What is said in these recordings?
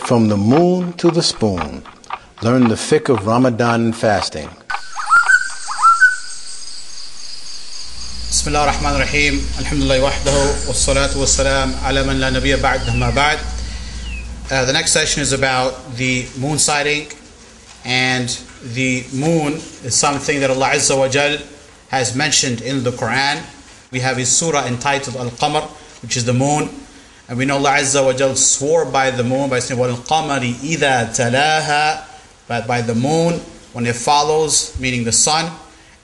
From the moon to the spoon. Learn the fiqh of Ramadan and fasting. Bismillah ar-Rahman ar-Rahim. Alhamdulillah wahdahu. Wassalatu wassalam ala man la nabiyya ba'd. Amma ba'd. The next session is about the moon sighting. And the moon is something that Allah Azza wa Jal has mentioned in the Quran. We have a surah entitled Al-Qamar, which is the moon. And we know Allah Azza wa Jal swore by the moon by saying, وَالْقَمَرِ إِذَا تَلَاهَا, but by the moon when it follows, meaning the sun.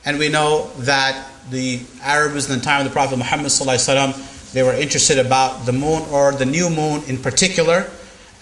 And we know that the Arabs in the time of the Prophet Muhammad ﷺ, they were interested about the moon or the new moon in particular.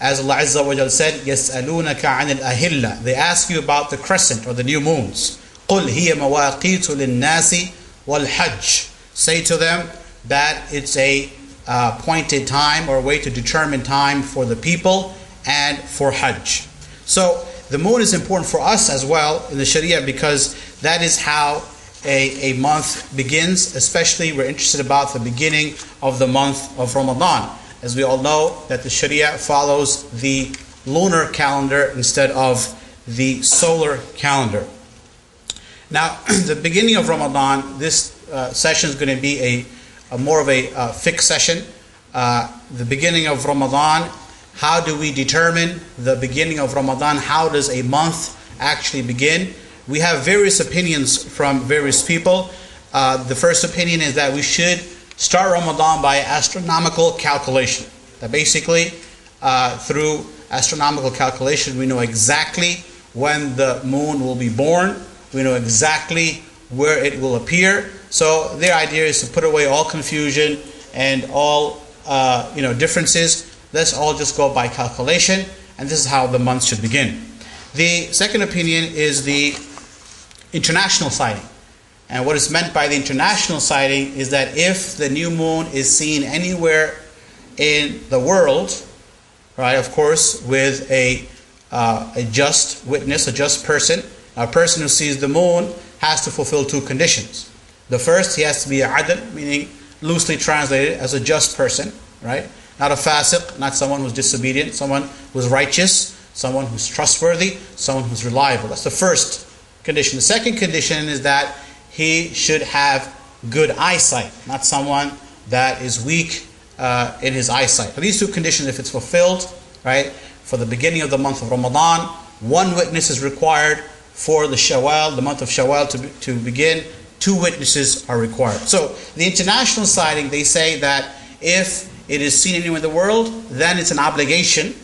As Allah Azza wa Jal said, يَسْأَلُونَكَ عَنِ الْأَهِلَّةِ, they ask you about the crescent or the new moons. قُلْ هِيَ مَوَاقِيتُ لِلنَّاسِ وَالْحَجِّ, say to them that it's a appointed time or a way to determine time for the people and for Hajj. So the moon is important for us as well in the Sharia because that is how a month begins. Especially we're interested about the beginning of the month of Ramadan, as we all know that the Sharia follows the lunar calendar instead of the solar calendar. Now the beginning of Ramadan, this session is going to be a more of a fiqh session. The beginning of Ramadan, how do we determine the beginning of Ramadan? How does a month actually begin? We have various opinions from various people. The first opinion is that we should start Ramadan by astronomical calculation. That basically, through astronomical calculation, we know exactly when the moon will be born. We know exactly where it will appear. So their idea is to put away all confusion and all differences. Let's all just go by calculation, and this is how the month should begin. The second opinion is the international sighting. And what is meant by the international sighting is that if the new moon is seen anywhere in the world, right, of course, with a just witness, a just person, a person who sees the moon has to fulfill two conditions. The first, he has to be a adl, meaning loosely translated as a just person, right? Not a fasiq, not someone who's disobedient, someone who's righteous, someone who's trustworthy, someone who's reliable. That's the first condition. The second condition is that he should have good eyesight, not someone that is weak in his eyesight. For these two conditions, if it's fulfilled, right, for the beginning of the month of Ramadan, one witness is required. For the Shawwal, the month of Shawwal to begin, two witnesses are required. So the international sighting, they say that if it is seen anywhere in the world, then it's an obligation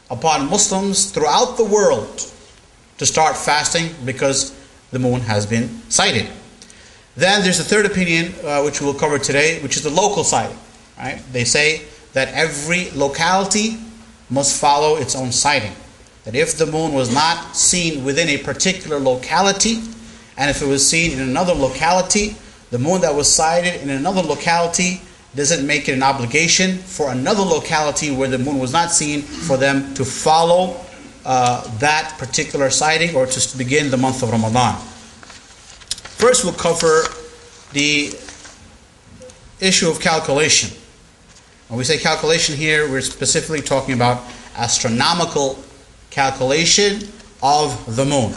upon Muslims throughout the world to start fasting because the moon has been sighted. Then there's a third opinion, which we'll cover today, which is the local sighting. Right? They say that every locality must follow its own sighting. That if the moon was not seen within a particular locality, and if it was seen in another locality, the moon that was sighted in another locality doesn't make it an obligation for another locality where the moon was not seen for them to follow that particular sighting or to begin the month of Ramadan. First we'll cover the issue of calculation. When we say calculation here, we're specifically talking about astronomical calculation of the moon.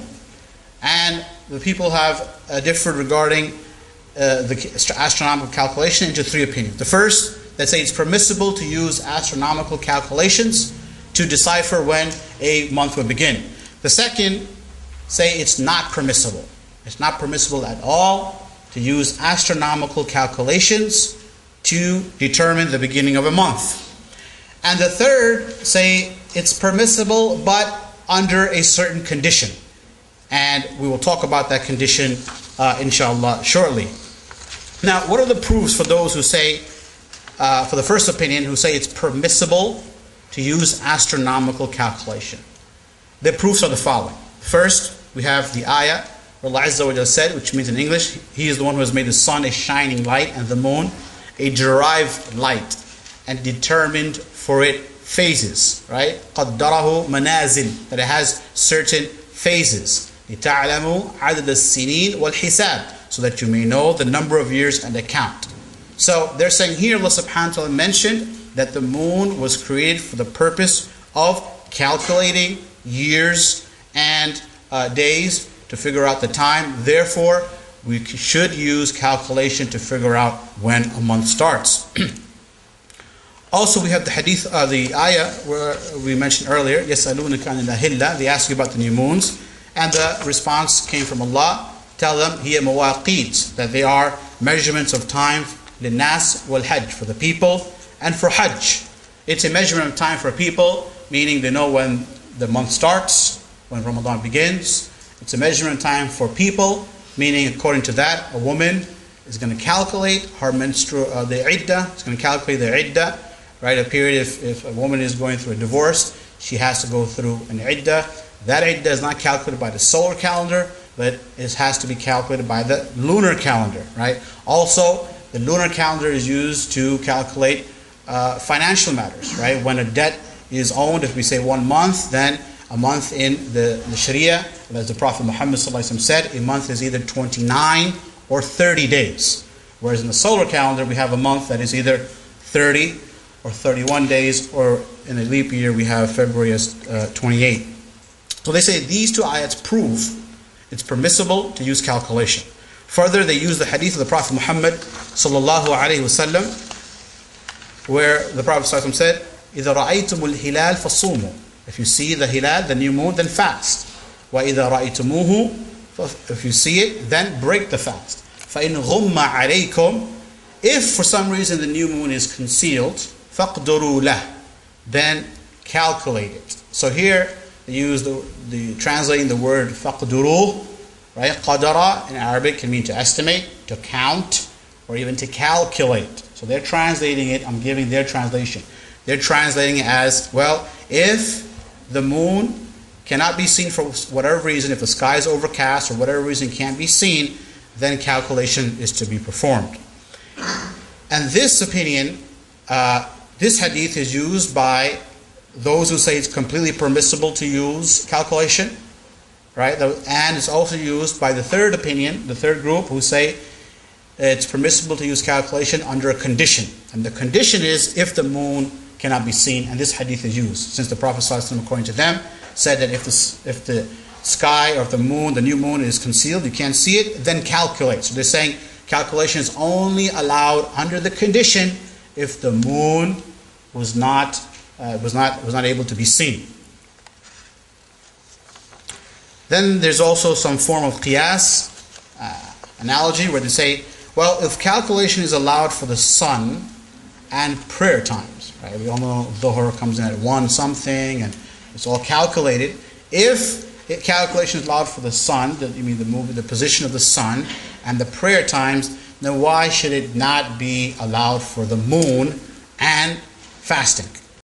And the people have differed regarding the astronomical calculation into three opinions. The first, that say it's permissible to use astronomical calculations to decipher when a month will begin. The second, say it's not permissible. It's not permissible at all to use astronomical calculations to determine the beginning of a month. And the third, say it's permissible but under a certain condition. And we will talk about that condition inshallah shortly. Now, what are the proofs for those who say, for the first opinion, who say it's permissible to use astronomical calculation? The proofs are the following. First, we have the ayah where Allah Azza wa Jalla said, which means in English, He is the one who has made the sun a shining light and the moon a derived light and determined for it phases, right? قَدَّرَهُ مَنَازِلٍ, that it has certain phases. لِتَعْلَمُوا عَدَدَ السِّنِينَ وَالْحِسَابِ, so that you may know the number of years and account. So they're saying here Allah subhanahu wa ta'ala mentioned that the moon was created for the purpose of calculating years and days to figure out the time. Therefore, we should use calculation to figure out when a month starts. Also, we have the hadith, the ayah where we mentioned earlier, يَسْأَلُونَكَ عَنِ الْأَهِلَّةِ, they ask you about the new moons, and the response came from Allah. Tell them, هِيَ مَوَاقِيت, that they are measurements of time, لِلنَّاسِ وَالْحَجِّ, for the people and for Hajj. It's a measurement of time for people, meaning they know when the month starts, when Ramadan begins. It's a measurement of time for people, meaning according to that, a woman is going to calculate her the iddah. It's going to calculate the iddah, right? A period, if a woman is going through a divorce, she has to go through an iddah. That iddah is not calculated by the solar calendar, but it has to be calculated by the lunar calendar, right? Also, the lunar calendar is used to calculate financial matters, right? When a debt is owed, if we say 1 month, then a month in the Sharia, as the Prophet Muhammad said, a month is either 29 or 30 days. Whereas in the solar calendar, we have a month that is either 30 or 31 days, or in a leap year, we have February as 28. So they say these two ayats prove it's permissible to use calculation. Further, they use the hadith of the Prophet Muhammad sallallahu alaihi wasallam, where the Prophet sallallahu said, إِذَا رَأَيْتُمُ الْهِلَالَ فَصُومُوا, if you see the hilal, the new moon, then fast. وَإِذَا رَأَيْتُمُوهُ, if you see it, then break the fast. فَإِنْ غُمَّ عَلَيْكُمْ, if for some reason the new moon is concealed, فَقْدُرُوا لَهُ, then calculate it. So here they use the translating the word فَقْدُرُوا, right? قَدَرَ in Arabic can mean to estimate, to count, or even to calculate. So they're translating it, I'm giving their translation. They're translating it as, well, if the moon cannot be seen for whatever reason, if the sky is overcast or whatever reason can't be seen, then calculation is to be performed. And this opinion, this hadith is used by those who say it's completely permissible to use calculation, right? And it's also used by the third opinion, the third group, who say it's permissible to use calculation under a condition. And the condition is if the moon cannot be seen, and this hadith is used, since the Prophet ﷺ, according to them, said that if the sky or if the moon, the new moon is concealed, you can't see it, then calculate. So they're saying calculation is only allowed under the condition if the moon was not able to be seen. Then there's also some form of qiyas, analogy, where they say, well, if calculation is allowed for the sun and prayer times, right? We all know Dhuhr comes in at 1 something, and it's all calculated. If calculation is allowed for the sun, the position of the sun, and the prayer times, then why should it not be allowed for the moon and fasting?